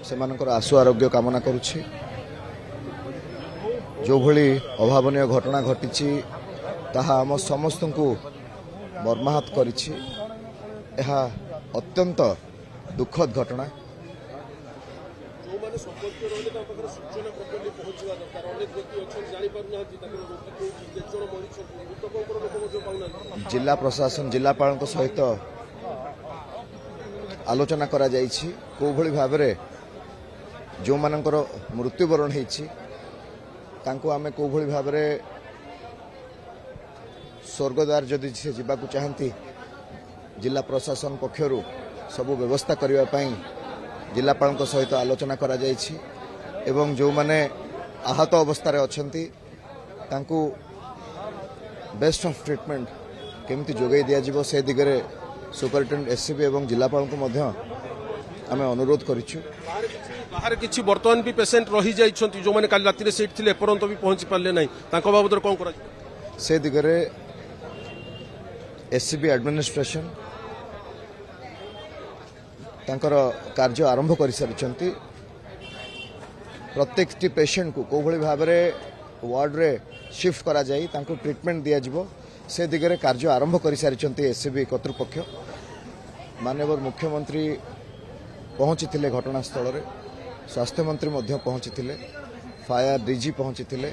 ସେମାନଙ୍କର ଆଶୁ ଆରୋଗ୍ୟ କାମନା କରୁଛି। ଯେଉଁଭଳି ଅଭାବନୀୟ ଘଟଣା ଘଟିଛି ତାହା ଆମ ସମସ୍ତଙ୍କୁ ମର୍ମାହତ କରିଛି। ଏହା ଅତ୍ୟନ୍ତ ଦୁଃଖଦ ଘଟଣା। जिला प्रशासन जिलापाल सहित आलोचना करा जाइछि को भली भाबरे जो मानकर मृत्युवरण होइछि तांको आमे को भली भाबरे स्वर्गद्वार जदि से जीवाकू चाहती जिला प्रशासन पक्षरु सब व्यवस्था करने पई जिलापाल सहित आलोचना करा जाइछि एवं जो माने आहत अवस्था अछंती तांको बेस्ट ऑफ ट्रीटमेंट केमती जोगाई दिया से दिगरे सुपरिटेडेंट एससीबी एवं जिलापाल को मध्य आमे अनुरोध करिछु। बाहर किछि वर्तमान भी पेशेंट रही जाइछंती जो माने काल राति रे सीट थिले परंतु भी पहुंची पारले नाही तांको बाबद कोन करा से दिगरे एससीबी एडमिनिस्ट्रेशन तांकर कार्य आरंभ कर सारी प्रत्येक पेशेंट को भली भाव वार्ड रे शिफ्ट करा जाई तांको ट्रीटमेंट दिया जिवो से दिगरे कार्य आरंभ कर सारी एससीबी कर्तृपक्ष। माननीय मुख्यमंत्री पहुंची थिले घटनास्थल रे, स्वास्थ्य मंत्री मध्य पहुंची थिले, फायर डीजी पहुंची थिले।